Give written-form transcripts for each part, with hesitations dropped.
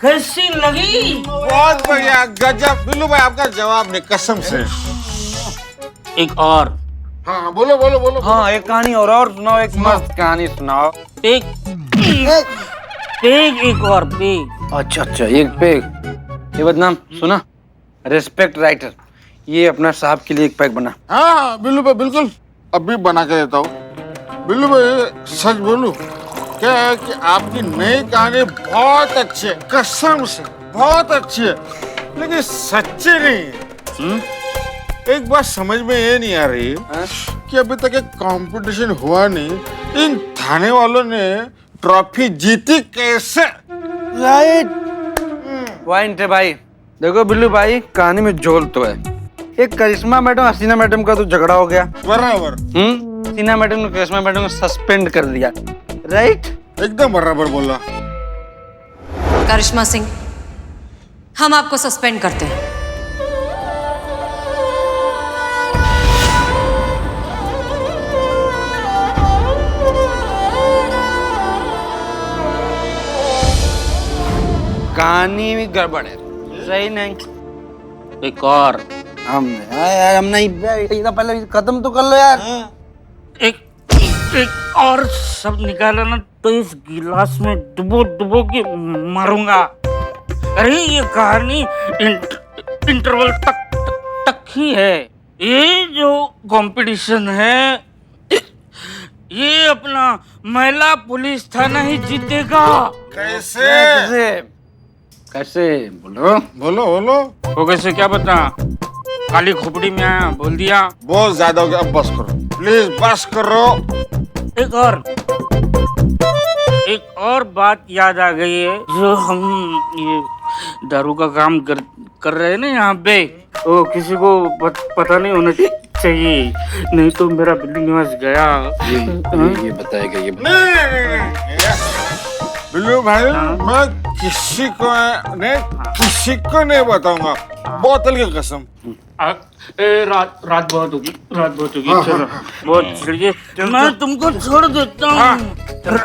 कैसी लगी? बहुत बढ़िया, गजब। बिल्लू भाई आपका जवाब नहीं, कसम से। एक और। हाँ बोलो बोलो बोलो। हाँ एक कहानी और सुनाओ, एक मस्त कहानी सुनाओ। पेग पेग एक और पेग। अच्छा अच्छा, एक पेग। ये बदनाम सुना, रेस्पेक्ट राइटर, ये अपना साहब के लिए एक पैक बना। हाँ बिल्लू भाई बिल्कुल, अभी बना के देता हूँ। बिल्लू भाई सच बोलूं, क्या है कि आपकी नई कहानी बहुत अच्छी है, कसम से बहुत अच्छी है, लेकिन सच्ची नहीं है। एक बात समझ में ये नहीं आ रही कि अभी तक एक कंपटीशन हुआ नहीं, इन थाने वालों ने ट्रॉफी जीती कैसे? राइट पॉइंट है भाई। देखो बिल्लू भाई, कहानी में झोल तो है। एक करिश्मा मैडम हसीना मैडम का तो झगड़ा हो गया। बराबर। हसीना मैडम ने करिश्मा मैडम को सस्पेंड कर दिया। राइट, एकदम बराबर बोला। करिश्मा सिंह, हम आपको सस्पेंड करते हैं। कहानी में गड़बड़ है, सही नहीं। एक और। यार हम नहीं, पहले खत्म तो कर लो यार। एक एक और सब निकाला ना तो इस गिलास में डुबो डुबो के मारूंगा। अरे ये कहानी इंटरवल तक ही है। ये जो कंपटीशन है, ये अपना महिला पुलिस थाना ही जीतेगा। कैसे? कैसे कैसे बोलो बोलो बोलो। वो कैसे क्या बता, काली खोपड़ी में आया बोल दिया। बहुत ज्यादा हो गया, अब बस करो प्लीज, बस करो। एक और बात याद आ गई है, जो हम ये दारू का काम कर रहे हैं ना यहाँ पे, तो किसी को पता नहीं होना चाहिए, नहीं तो मेरा बिल्ली निवास गया। ये बताएगा, ये बिल्लू भाई, मैं किसी को नहीं बताऊंगा, बोतल की कसम। रात बहुत होगी, चलो बहुत छिड़िए, मैं तुमको छोड़ देता हूँ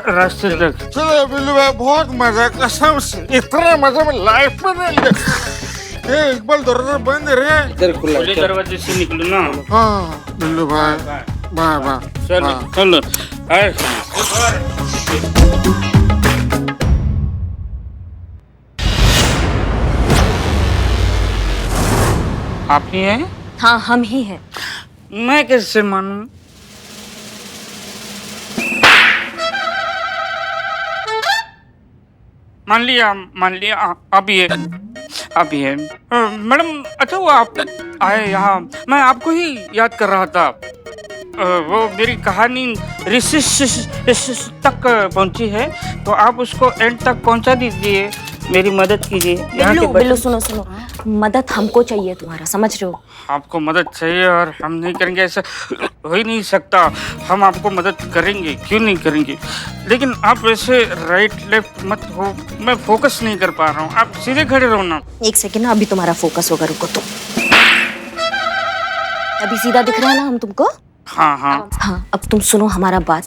रास्ते तक। चलो बिल्लू भाई, बहुत मजा, कसम से इतना मजा मैं लाइफ में नहीं लिया। इकबाल दरवाजा बंद है रे। खुले दरवाजे से निकलो ना। हाँ बिल्लू भाई, बाय बाय। चलो आप ही हैं? हाँ हम ही हैं। मैं कैसे मानूं? मान लिया आप ही है। मैडम, अच्छा वो आप आए यहाँ, मैं आपको ही याद कर रहा था। वो मेरी कहानी ऋषि तक पहुंची है, तो आप उसको एंड तक पहुंचा दीजिए, मेरी मदद कीजिए। बिल्लू सुनो, मदद हमको चाहिए तुम्हारा, समझ रहे हो? आपको मदद चाहिए और हम नहीं करेंगे, ऐसा हो ही नहीं सकता। हम आपको मदद करेंगे, क्यों नहीं करेंगे, लेकिन आप ऐसे राइट लेफ्ट मत हो, मैं फोकस नहीं कर पा रहा हूँ, आप सीधे खड़े रहो ना। एक सेकेंड, अभी तुम्हारा फोकस होगा, रुको तुम। अभी सीधा दिख रहा है ना हम तुमको? हाँ, अब तुम सुनो हमारा बात।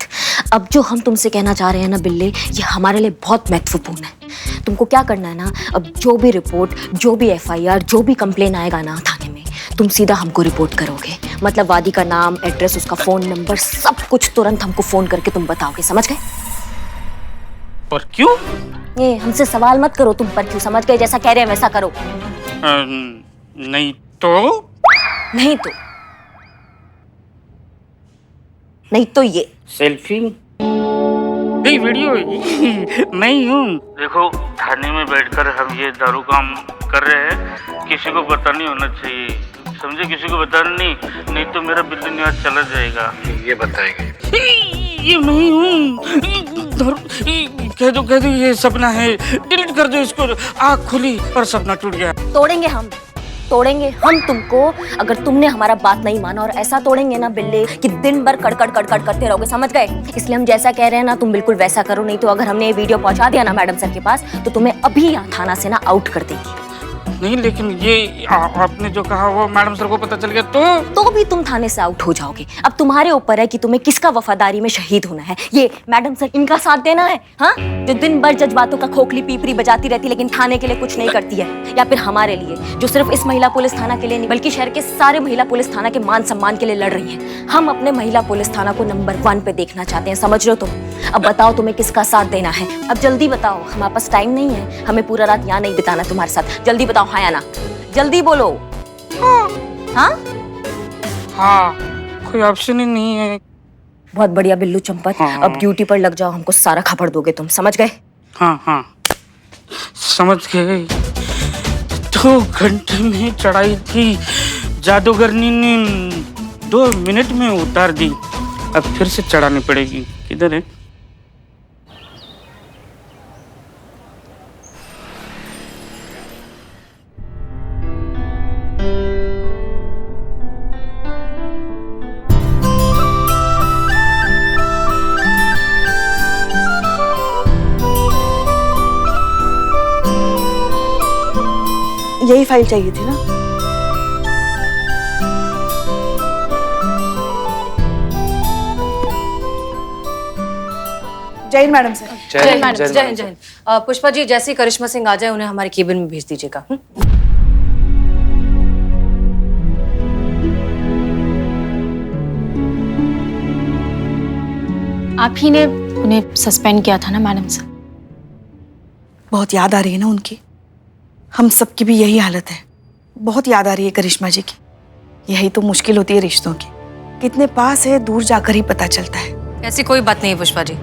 अब जो हम तुमसे कहना चाह रहे हैं ना बिल्ले, ये हमारे लिए बहुत महत्वपूर्ण है। तुमको क्या करना है ना, अब जो भी रिपोर्ट, जो भी FIR, जो भी कंप्लेन आएगा ना थाने में, तुम सीधा हमको रिपोर्ट करोगे। मतलब वादी का नाम, एड्रेस, उसका फोन नंबर, सब कुछ तुरंत हमको फोन करके तुम बताओगे, समझ गए? और क्यों? ये हमसे सवाल मत करो तुम, पर क्यों, समझ गए? जैसा कह रहे हैं वैसा करो। नहीं तो ये सेल्फी नहीं, वीडियो नहीं हूँ। देखो, थाने में बैठकर हम ये दारू काम कर रहे हैं, किसी को पता नहीं होना चाहिए, समझे? किसी को बताना नहीं तो मेरा बिल्ली निवास चला जाएगा। ये बताएगा, ये नहीं हूँ, कह दो ये सपना है, डिलीट कर दो इसको। आँख खुली और सपना टूट गया। तोड़ेंगे हम तुमको, अगर तुमने हमारा बात नहीं माना, और ऐसा तोड़ेंगे ना बिल्ले कि दिन भर कड़कड़ करते रहोगे, समझ गए? इसलिए हम जैसा कह रहे हैं ना, तुम बिल्कुल वैसा करो, नहीं तो अगर हमने ये वीडियो पहुंचा दिया ना मैडम सर के पास, तो तुम्हें अभी यहाँ थाना से ना आउट कर देंगे। नहीं, लेकिन ये आपने जो कहा वो मैडम सर को पता चल गया तो भी तुम थाने से आउट हो जाओगे। अब तुम्हारे ऊपर है कि तुम्हें किसका वफादारी में शहीद होना है, ये मैडम सर इनका साथ देना है, हाँ, जो दिन भर जज्बातों का खोखली पीपरी बजाती रहती लेकिन थाने के लिए कुछ नहीं करती है, या फिर हमारे लिए जो सिर्फ इस महिला पुलिस थाना के लिए नहीं बल्कि शहर के सारे महिला पुलिस थाना के मान सम्मान के लिए लड़ रही है। हम अपने महिला पुलिस थाना को नंबर 1 पे देखना चाहते हैं, समझ रहे हो तुम? अब बताओ तुम्हें किसका साथ देना है, अब जल्दी बताओ, हमारे पास टाइम नहीं है, हमें पूरा रात यहाँ नहीं बिताना तुम्हारे साथ। जल्दी बताओ, हाँ या ना, जल्दी बोलो। हाँ हाँ, कोई ऑप्शन ही नहीं है। बहुत बढ़िया बिल्लू चंपत, हाँ। अब ड्यूटी पर लग जाओ, हमको सारा खबर दोगे तुम, समझ गए? हाँ हाँ, समझ गए। 2 घंटे में चढ़ाई थी, जादूगरनी ने 2 मिनट में उतार दी, अब फिर से चढ़ानी पड़ेगी। किधर है? यही फाइल चाहिए थी ना? जय हिंद मैडम सर। जय हिंद मैडम, जय हिंद, जय हिंद। पुष्पा जी, जैसे ही करिश्मा सिंह आ जाए उन्हें हमारे केबिन में भेज दीजिएगा। आप ही ने उन्हें सस्पेंड किया था ना मैडम सर? बहुत याद आ रही है ना उनकी, हम सबकी भी यही हालत है, बहुत याद आ रही है करिश्मा जी की। यही तो मुश्किल होती है रिश्तों की, कितने पास है दूर जाकर ही पता चलता है। ऐसी कोई बात नहीं है पुष्पा जी,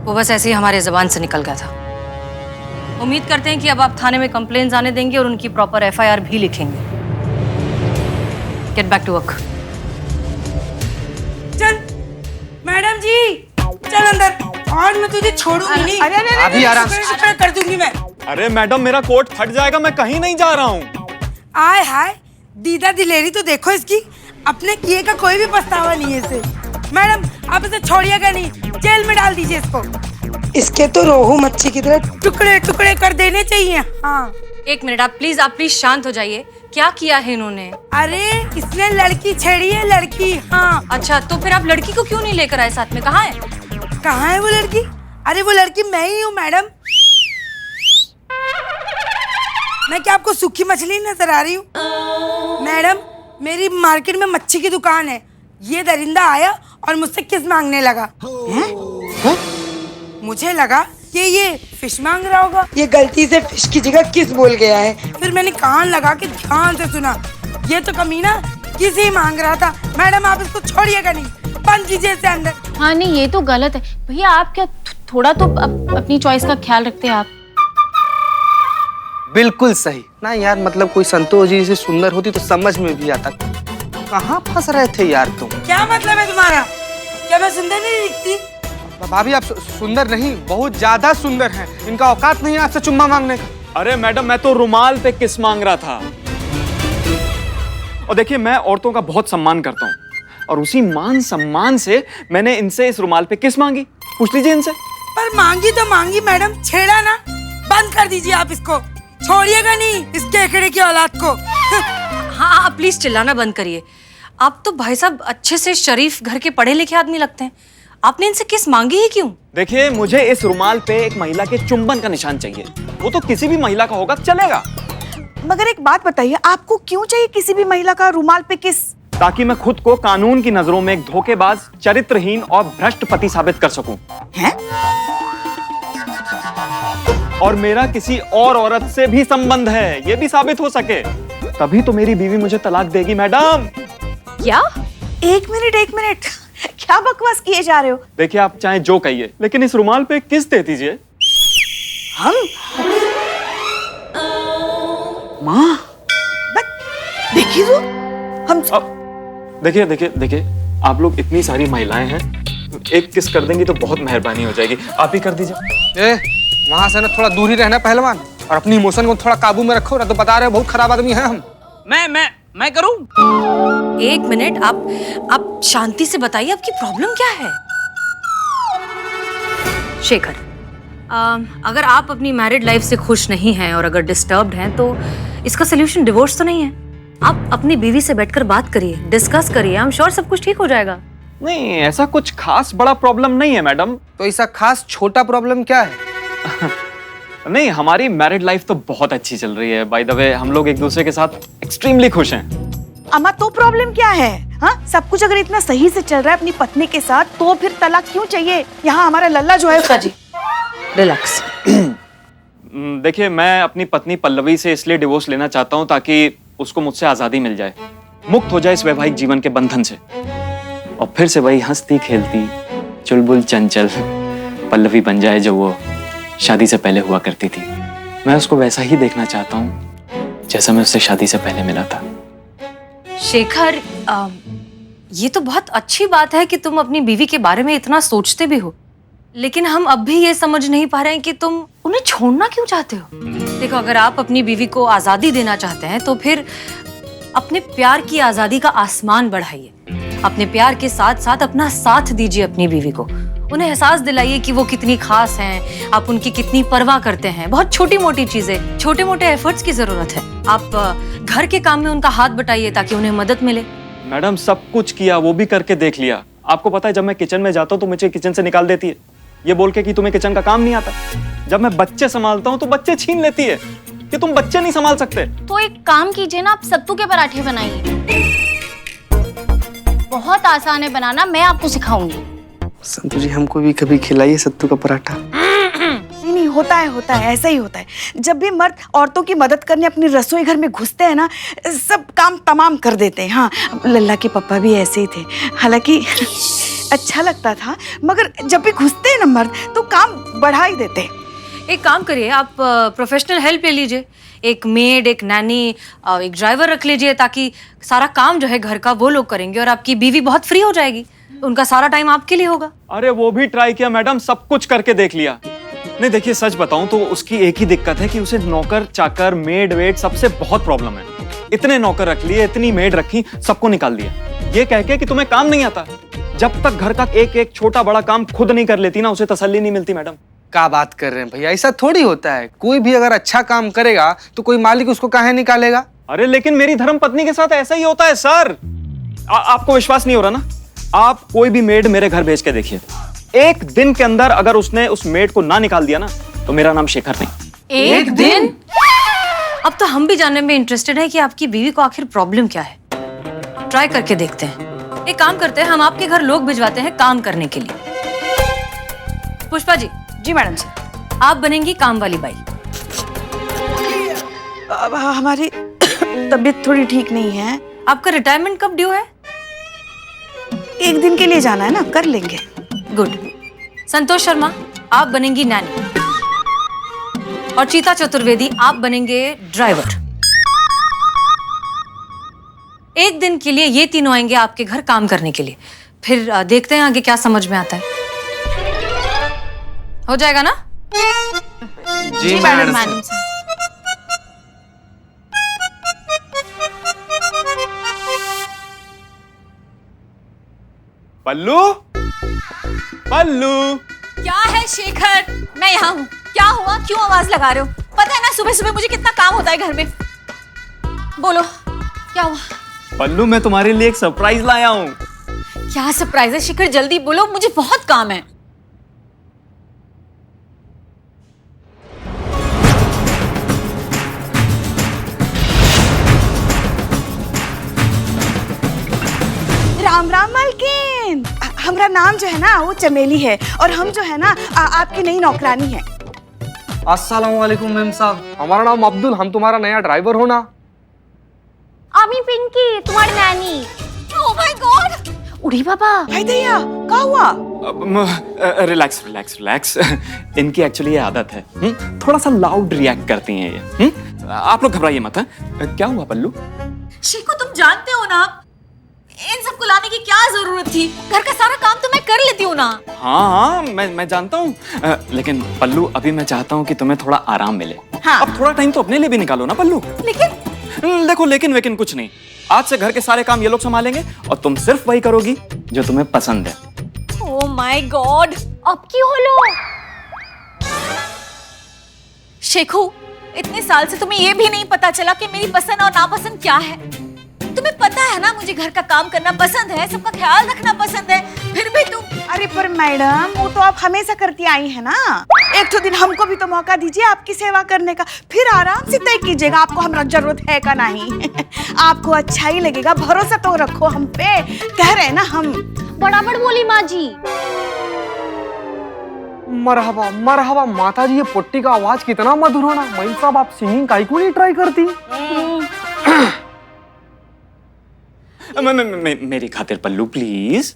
वो बस ऐसे ही हमारे ज़बान से निकल गया था। उम्मीद करते हैं कि अब आप थाने में कंप्लेंट्स आने देंगे और उनकी प्रॉपर FIR भी लिखेंगे। Get back to work. चल मैडम जी, चल अंदर, आज मैं तुझे छोड़ूंगी नहीं। अभी आराम से शुक्र कर दूंगी मैं। अरे मैडम, मेरा कोट फट जाएगा, मैं कहीं नहीं जा रहा हूँ। आय हाय, दीदा दिलेरी तो देखो इसकी, अपने किए का कोई भी पछतावा नहीं है इसे। मैडम, आप इसे छोड़िएगा नहीं, जेल में डाल दीजिए इसको। इसके तो रोहू मच्छी की तरह टुकड़े टुकड़े कर देने चाहिए। हाँ, एक मिनट, आप प्लीज शांत हो जाइए। क्या किया है इन्होंने? अरे इसने लड़की छेड़ी है, लड़की। हाँ। अच्छा, तो फिर आप लड़की को क्यों नहीं लेकर आए साथ में? कहाँ है? कहाँ है वो लड़की? अरे वो लड़की मैं ही हूँ मैडम। मैं क्या आपको सूखी मछली नजर आ रही हूँ? मैडम, मेरी मार्केट में मच्छी की दुकान है, ये दरिंदा आया और मुझसे किस मांगने लगा। मुझे लगा कि ये फिश मांग रहा होगा, ये गलती से फिश की जगह किस बोल गया है। फिर मैंने कान लगा के ध्यान से सुना, ये तो कमीना किस ही मांग रहा था। मैडम, आप इसको छोड़िएगा नहीं, बंद कीजिए इसे अंदर। हाँ नहीं, ये तो गलत है भैया। आप क्या थोड़ा तो अपनी चॉइस का ख्याल रखते हैं आप? बिल्कुल सही ना यार, मतलब कोई संतोष जी से सुंदर होती तो समझ में भी आता। कहाँ फंस रहे थे यार तुम? क्या मतलब है तुम्हारा? क्या मैं सुंदर नहीं दिखती? भाभी, आप सुंदर नहीं, बहुत ज्यादा सुंदर हैं। इनका औकात नहीं है आपसे चुम्मा मांगने का। अरे मैडम, मैं तो रुमाल पे किस मांग रहा था। और देखिए, मैं औरतों का बहुत सम्मान करता हूँ, और उसी मान सम्मान से मैंने इनसे इस रुमाल पे किस मांगी। पूछ लीजिए इनसे। पर मांगी तो मांगी मैडम, छेड़ा ना। बंद कर दीजिए आप इसको, छोड़िएगा नहीं इस केकड़े की औलाद को। हाँ, आप प्लीज चिल्लाना बंद करिए। आप तो भाई साहब अच्छे से शरीफ घर के पढ़े लिखे आदमी लगते हैं, आपने इनसे किस मांगी ही क्यों? देखिए, मुझे इस रुमाल पे एक महिला के चुंबन का निशान चाहिए। वो तो किसी भी महिला का होगा, चलेगा। मगर एक बात बताइए, आपको क्यों चाहिए किसी भी महिला का रुमाल पे किस? ताकि मैं खुद को कानून की नजरों में एक धोखेबाज, चरित्रहीन और भ्रष्ट पति साबित कर सकूं। हैं? और मेरा किसी और औरत से भी संबंध है, ये भी साबित हो सके, तभी तो मेरी बीवी मुझे तलाक देगी मैडम। क्या? एक मिनट, क्या बकवास किए जा रहे हो? देखिए, आप चाहे जो कहिए, लेकिन इस रुमाल पे किस दे दीजिए। हम? माँ, देखिए तो हम। देखिए, आप लोग इतनी सारी महिलाएं हैं, एक किस कर देंगी तो बहुत मेहरबानी हो जाएगी। आप ही कर दीजिए। वहां से ना थोड़ा दूर ही रहना पहलवान, और अपनी इमोशन को थोड़ा काबू में रखो ना, तो बता रहे हो बहुत खराब आदमी हैं हम। मैं करूं? एक मिनट, आप शांति से बताइए, आपकी प्रॉब्लम क्या है? शेखर, अगर आप अपनी मैरिड लाइफ से खुश नहीं हैं और अगर डिस्टर्ब्ड हैं तो इसका सोल्यूशन डिवोर्स तो नहीं है। आप अपनी बीवी से बैठकर बात करिए, डिस्कस करिए, आई एम श्योर सब कुछ ठीक हो जाएगा। नहीं, ऐसा कुछ खास बड़ा प्रॉब्लम नहीं है मैडम। तो ऐसा खास छोटा प्रॉब्लम क्या है? नहीं, हमारी मैरिड लाइफ तो बहुत अच्छी चल रही है। बाय द वे, हम लोग एक दूसरे के साथ एक्सट्रीमली खुश हैं। अम्मा तो प्रॉब्लम क्या है? हाँ, सब कुछ अगर इतना सही से चल रहा है अपनी पत्नी के साथ तो फिर तलाक क्यों चाहिए? यहाँ हमारा लल्ला जो है जी रिलैक्स। देखिए, मैं अपनी पत्नी पल्लवी से इसलिए डिवोर्स लेना चाहता हूँ ताकि उसको मुझसे आजादी मिल जाए, मुक्त हो जाए इस वैवाहिक जीवन के बंधन से, और फिर से वही हंसती खेलती चुलबुल चंचल पल्लवी बन जाए जो वो शादी से पहले हुआ करती थी। मैं उसको वैसा ही देखना चाहता हूँ जैसा मैं उससे शादी से पहले मिला था। शेखर, ये तो बहुत अच्छी बात है कि तुम अपनी बीवी के बारे में इतना सोचते भी हो, लेकिन हम अब भी ये समझ नहीं पा रहे हैं कि तुम उन्हें छोड़ना क्यों चाहते हो। देखो, अगर आप अपनी बीवी को आजादी देना चाहते हैं तो फिर अपने प्यार की आजादी का आसमान बढ़ाइए। अपने प्यार के साथ साथ अपना साथ दीजिए अपनी बीवी को। उन्हें एहसास दिलाइए कि वो कितनी खास हैं, आप उनकी कितनी परवाह करते हैं। बहुत छोटी मोटी चीजें, छोटे मोटे एफर्ट्स की जरूरत है। आप घर के काम में उनका हाथ बटाइए ताकि उन्हें मदद मिले। मैडम, सब कुछ किया, वो भी करके देख लिया। आपको पता है, जब मैं किचन में जाता हूँ तो मुझे किचन से निकाल देती है, ये बोल के कि तुम्हें किचन का काम नहीं आता। जब मैं बच्चे संभालता हूँ तो बच्चे छीन लेती है कि तुम बच्चे नहीं संभाल सकते। तो एक काम कीजिए ना, आप सत्तू के पराठे बनाइए। बहुत आसान है बनाना, मैं आपको सिखाऊंगी। संतु जी, हमको भी कभी खिलाइए सत्तू का पराठा। नहीं, होता है, ऐसा ही होता है। जब भी मर्द औरतों की मदद करने अपनी रसोई घर में घुसते हैं ना, सब काम तमाम कर देते हैं। हाँ, लल्ला के पापा भी ऐसे ही थे। हालांकि अच्छा लगता था, मगर जब भी घुसते हैं ना मर्द तो काम बढ़ा ही देते हैं। एक काम करिए, आप प्रोफेशनल हेल्प ले लीजिए। एक मेड, एक नैनी, एक ड्राइवर रख लीजिए ताकि सारा काम जो है घर का वो लोग करेंगे और आपकी बीवी बहुत फ्री हो जाएगी। उनका सारा टाइम आपके लिए होगा। अरे वो भी ट्राई किया मैडम, सब कुछ करके देख लिया। नहीं, देखिए, सच बताऊं तो उसकी एक ही दिक्कत है कि उसे नौकर चाकर मेड वेड सबसे बहुत प्रॉब्लम है। इतने नौकर रख लिए, इतनी मेड रखी, सबको निकाल दिया, ये कह के कि तुम्हें काम नहीं आता। जब तक घर का एक एक छोटा बड़ा काम खुद नहीं कर लेती ना, उसे तसल्ली नहीं मिलती। मैडम, क्या बात कर रहे हैं भैया, ऐसा थोड़ी होता है। कोई भी अगर अच्छा काम करेगा तो कोई मालिक उसको काहे निकालेगा? अरे लेकिन मेरी धर्मपत्नी के साथ ऐसा ही होता है सर। आपको विश्वास नहीं हो रहा ना? आप कोई भी मेड मेरे घर भेज के देखिए, एक दिन के अंदर अगर उसने उस मेड को ना निकाल दिया ना तो मेरा नाम शेखर नहीं। एक दिन? अब तो हम भी जानने में इंटरेस्टेड है कि आपकी बीवी को आखिर प्रॉब्लम क्या है। ट्राई करके देखते हैं। एक काम करते हैं, हम आपके घर लोग भिजवाते हैं काम करने के लिए। पुष्पा जी। जी मैडम जी। आप बनेंगी काम वाली बाई। अब हमारी तबीयत थोड़ी ठीक नहीं है। आपका रिटायरमेंट कब ड्यू है? एक दिन के लिए जाना है ना, कर लेंगे। गुड। संतोष शर्मा, आप बनेंगी नैनी, और चीता चतुर्वेदी, आप बनेंगे ड्राइवर। एक दिन के लिए ये तीनों आएंगे आपके घर काम करने के लिए, फिर देखते हैं आगे क्या समझ में आता है। हो जाएगा ना? जी मैडम। पल्लू, पल्लू। क्या है शेखर? मैं यहाँ हूँ। क्या हुआ? क्यों आवाज लगा रहे हो? पता है ना सुबह सुबह मुझे कितना काम होता है घर में। बोलो, क्या हुआ? पल्लू, मैं तुम्हारे लिए एक सरप्राइज लाया हूँ। क्या सरप्राइज है शेखर? जल्दी बोलो, मुझे बहुत काम है। राम राम मालकिन। हमारा नाम जो है ना वो चमेली है, और हम जो है ना आपकी नई नौकरानी है। अस्सलाम वालेकुम मैम साहब, हमारा नाम अब्दुल, हम तुम्हारा नया ड्राइवर हो ना। आमी पिंकी, तुम्हारी नैनी। Oh my God! उड़ी बाबा। भाई दैया, क्या हुआ? Relax relax relax. इनकी एक्चुअली ये आदत है, थोड़ा सा लाउड रिएक्ट करती हैं ये। आप लोग घबराइए मत। क्या हुआ पल्लू? शेखू, तुम जानते हो ना इन सबको लाने की क्या जरूरत थी? घर का सारा काम तो मैं कर लेती हूँ ना। हाँ, मैं जानता हूँ, लेकिन पल्लू अभी मैं चाहता हूँ कि तुम्हें थोड़ा आराम मिले। हाँ। अब थोड़ा टाइम तो अपने लिए भी निकालो ना पल्लू। लेकिन देखो, लेकिन कुछ नहीं। आज से घर के सारे काम ये लोग संभालेंगे और तुम सिर्फ वही करोगी जो तुम्हें पसंद है। Oh my God! अब क्यों हो लो? शेखू, इतने साल से तुम्हें ये भी नहीं पता चला कि मेरी पसंद और नापसंद क्या है। तुम्हें पता है ना मुझे घर का काम करना पसंद है, सबका ख्याल रखना पसंद है, फिर भी तुम। अरे पर मैडम, वो तो आप हमेशा करती आई है ना। एक तो दिन हमको भी तो मौका दीजिए आपकी सेवा करने का, फिर आराम से तय कीजिएगा आपको हमारा जरूरत है का नहीं। आपको अच्छा ही लगेगा, भरोसा तो रखो हम पे, कह रहे हैं ना हम। बराबर बोली माँ जी। मरहबा मरहबा माता जी, ये पुट्टी का आवाज कितना मधुर होना। मई साहब, आप सिंगिंग काहे को नहीं ट्राई करती? मेरी खातिर पल्लू प्लीज।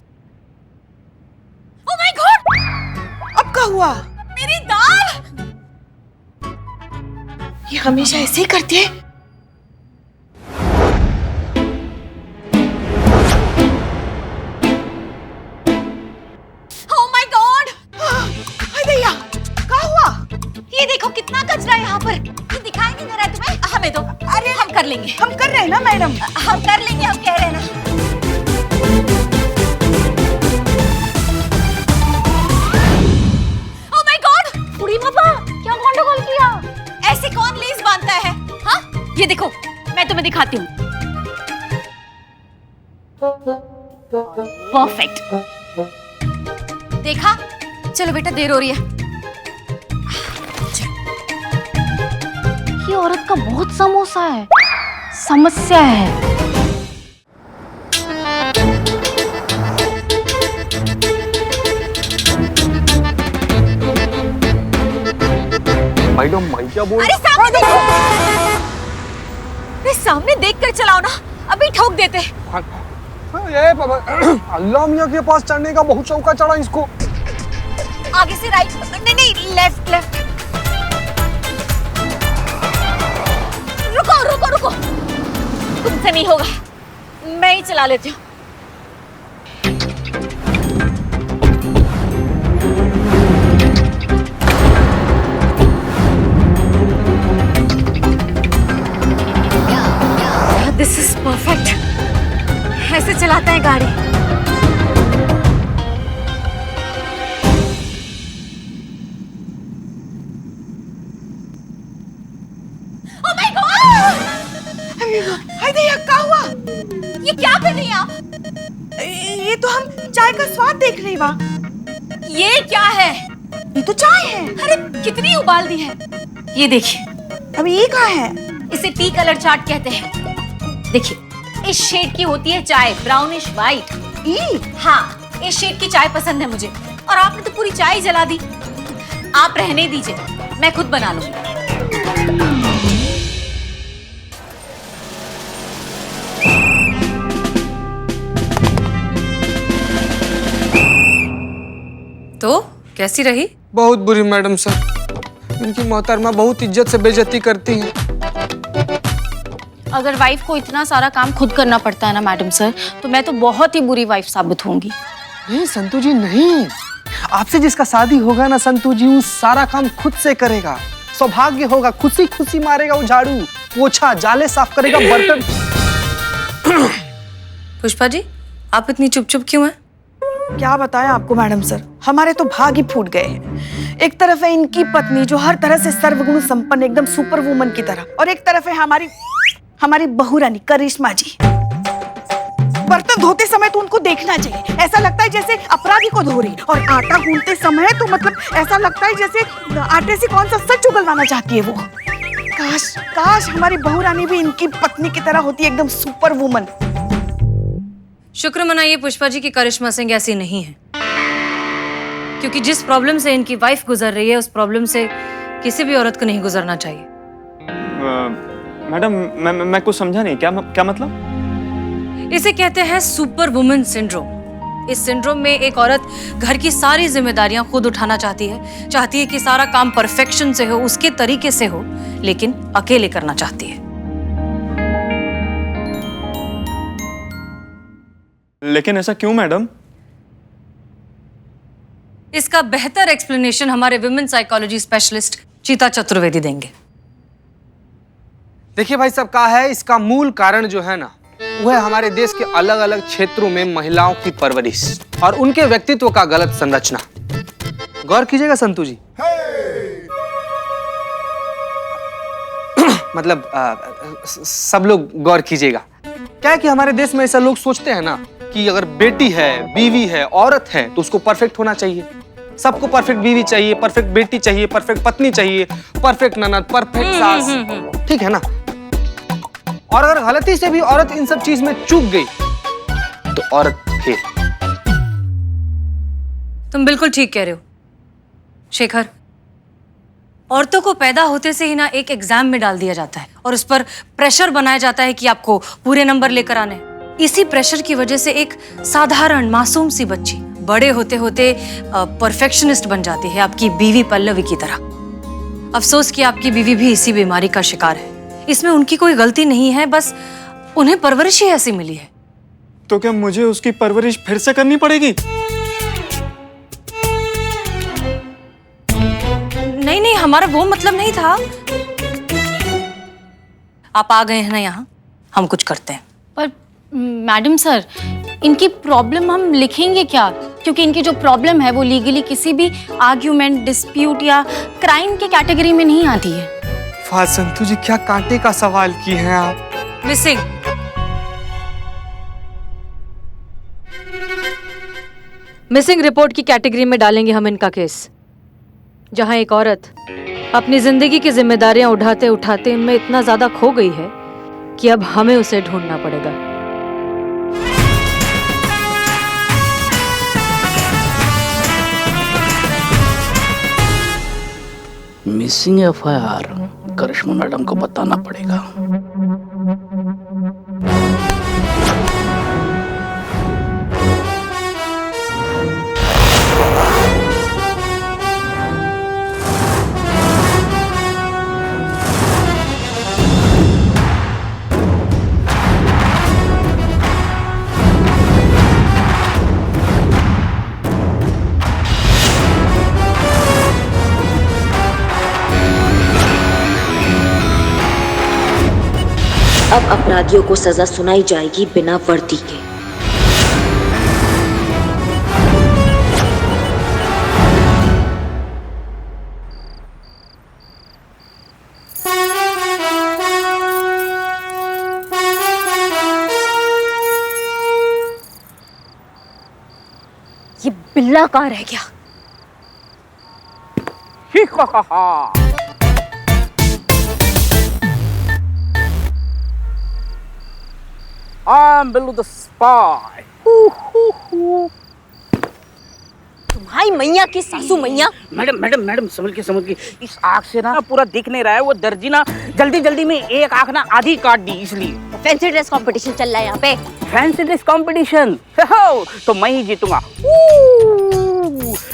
ओह माय गॉड, अब क्या हुआ? मेरी दाल। ये हमेशा ऐसे ही करती है। ओह माय गॉड, भैया क्या हुआ? ये देखो कितना कचरा यहाँ पर। ये दिखाई नहीं दे रहा है तुम्हें? हमें दो। अरे हम कर लेंगे। हम कर रहे हैं ना मैडम। हम कर लेंगे, हम कह रहे हैं ना। ओह माय गॉड, बुढ़ी पापा क्या गंडगोल किया? ऐसे कौन लेस बांधता है? हाँ, ये देखो मैं तुम्हें दिखाती हूँ। परफेक्ट, देखा? चलो बेटा, देर हो रही है। ये औरत का बहुत समोसा है, समस्या है। मैडम, मैं क्या बोल? अरे सामने देखो, अरे सामने देख कर चलाओ ना, अभी ठोक देते। ये अल्लाह मियाँ के पास चढ़ने का बहुत शौक है, चढ़ा इसको। आगे से राइट, नहीं नहीं, लेफ्ट लेफ्ट। रुको रुको रुको, तुमसे नहीं होगा, मैं ही चला लेती हूँ। दिस इज परफेक्ट, ऐसे चलाता है गाड़ी। Oh my God! हाय दया, क्या हुआ? ये क्या कर रही हैं आप? ये तो हम चाय का स्वाद देख रहे बा। ये क्या है? ये तो चाय है। अरे कितनी उबाल दी है। ये देखिए, अब ये क्या है? इसे टी कलर चाट कहते हैं। देखिए, इस शेड की होती है चाय, ब्राउनिश वाइट। हाँ, इस शेड की चाय पसंद है मुझे, और आपने तो पूरी चाय जला दी। आप रहने दीजिए, मैं खुद बना लूंगी। तो कैसी रही? बहुत बुरी मैडम सर, इनकी मोहतरमा बहुत इज्जत से बेइज्जती करती हैं। अगर वाइफ को इतना सारा काम खुद करना पड़ता है ना मैडम सर, तो मैं तो बहुत ही बुरी वाइफ साबित होंगी। नहीं संतू जी, नहीं। आपसे जिसका शादी होगा ना संतू जी, वो सारा काम खुद से करेगा। सौभाग्य होगा, खुशी खुशी मारेगा वो झाड़ू पोछा, जाले साफ करेगा, बर्तन। पुष्पा जी, आप इतनी चुप चुप क्यों हैं? क्या बताएं आपको मैडम सर, हमारे तो भाग ही फूट गए हैं। एक तरफ है इनकी पत्नी जो हर तरह से सर्वगुण संपन्न, एकदम सुपर वुमन की तरह, और एक तरफ है हमारी बहू रानी करिश्मा जी। बर्तन धोते समय तो उनको देखना चाहिए, ऐसा लगता है जैसे अपराधी को धो रही, और आटा गूंथते समय तो मतलब ऐसा लगता है जैसे आटे से कौन सा सच उगलवाना चाहती है वो। काश काश हमारी बहू रानी भी इनकी पत्नी की तरह होती, एकदम सुपर वुमन। शुक्र मनाइए पुष्पा जी की करिश्मा सिंह ऐसी नहीं है, क्योंकि जिस प्रॉब्लम से इनकी वाइफ गुजर रही है, उस प्रॉब्लम से किसी भी औरत को नहीं गुजरना चाहिए। मैडम, मैं कुछ समझा नहीं, क्या मतलब? इसे कहते हैं सुपर वुमन सिंड्रोम। इस सिंड्रोम में एक औरत घर की सारी जिम्मेदारियां खुद उठाना चाहती है कि सारा काम परफेक्शन से हो, उसके तरीके से हो, लेकिन अकेले करना चाहती है। लेकिन ऐसा क्यों मैडम? इसका बेहतर एक्सप्लेनेशन हमारे विमेन साइकोलॉजी स्पेशलिस्ट चीता चतुर्वेदी देंगे। देखिए भाई साहब, क्या है इसका मूल कारण जो है ना, वो है हमारे देश के अलग अलग क्षेत्रों में महिलाओं की परवरिश और उनके व्यक्तित्व का गलत संरचना। गौर कीजिएगा संतू जी। मतलब सब लोग गौर कीजिएगा। क्या है कि हमारे देश में ऐसा लोग सोचते हैं ना कि अगर बेटी है, बीवी है, औरत है तो उसको परफेक्ट होना चाहिए। सबको परफेक्ट बीवी चाहिए, परफेक्ट बेटी चाहिए, परफेक्ट पत्नी चाहिए, परफेक्ट ननद, परफेक्ट सास, ठीक है ना। और अगर गलती से भी औरत इन सब चीज में चूक गई तो औरत फेल। तुम बिल्कुल ठीक कह रहे हो शेखर। औरतों को पैदा होते से ही ना एक एग्जाम में डाल दिया जाता है और उस पर प्रेशर बनाया जाता है कि आपको पूरे नंबर लेकर आने। इसी प्रेशर की वजह से एक साधारण मासूम सी बच्ची बड़े होते होते परफेक्शनिस्ट बन जाती है, आपकी बीवी पल्लवी की तरह। अफसोस कि आपकी बीवी भी इसी बीमारी का शिकार है। इसमें उनकी कोई गलती नहीं है, बस उन्हें परवरिश ही ऐसी मिली है। तो क्या मुझे उसकी परवरिश फिर से करनी पड़ेगी? नहीं नहीं, हमारा वो मतलब नहीं था। आप आ गए हैं ना यहाँ, हम कुछ करते हैं। पर मैडम सर, इनकी प्रॉब्लम हम लिखेंगे क्या? क्योंकि इनकी जो प्रॉब्लम है वो लीगली किसी भी आर्ग्यूमेंट, डिस्प्यूट या क्राइम के कैटेगरी में नहीं आती है। वाह संतु जी, क्या कांटे का सवाल किए हैं आप। मिसिंग मिसिंग रिपोर्ट की कैटेगरी में डालेंगे हम इनका केस, जहां एक औरत अपनी जिंदगी की जिम्मेदारियां उठाते उठाते इनमें इतना ज्यादा खो गई है कि अब हमें उसे ढूंढना पड़ेगा। मिसिंग एफआईआर करिश्मा मैडम को बताना पड़ेगा। अब अपराधियों को सजा सुनाई जाएगी बिना वर्दी के। ये बिल्ला कहाँ रह गया? I'm Billu the spy. तुम्हारी मैया की सासू मैया। मैडम मैडम मैडम समझ के इस आँख से ना पूरा दिख नहीं रहा है। वो दर्जी ना जल्दी जल्दी में एक आँख ना आधी काट दी, इसलिए। फैंसी ड्रेस कंपटीशन चल रहा है यहाँ पे। फैंसी ड्रेस कंपटीशन तो मैं ही जीतूंगा।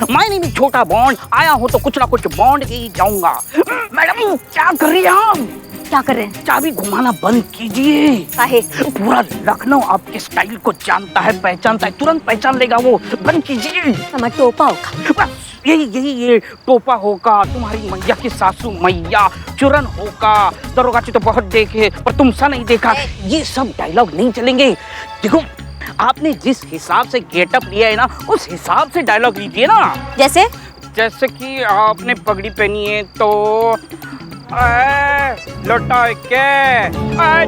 मैं नहीं भी छोटा बॉन्ड आया हूँ तो कुछ ना कुछ बॉन्ड के ही जाऊंगा। मैडम क्या कर रही हैं आप? क्या कर रहे हैं? चाबी घुमाना बंद कीजिए। काहे? पूरा लखनऊ आपके स्टाइल को जानता है, पहचानता है, तुरंत पहचान लेगा वो। बंद कीजिए। हमारा टोपा होगा। बस यही टोपा होगा। तुम्हारी मैया की सासू मैया चुरन होगा। दरोगा जी तो बहुत देखे पर तुमसा नहीं देखा। ये सब डायलॉग नहीं चलेंगे। देखो आपने जिस हिसाब से गेटअप लिया है ना, उस हिसाब से डायलॉग लीजिए ना। जैसे कि आपने पगड़ी पहनी है तो लोटा के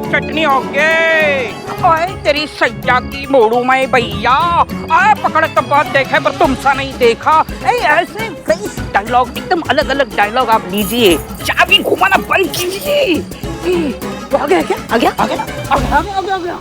चटनी हो गई। तेरी सैया की मोड़ू में भैया पकड़ तो बहुत देखे पर तुमसा नहीं देखा। ऐसे कई डायलॉग, एकदम अलग अलग डायलॉग आप लीजिए। चाबी घुमाना बंद कीजिए। तो आ गया क्या? आ गया आ गया आ गया आ गया आ गया आ गया।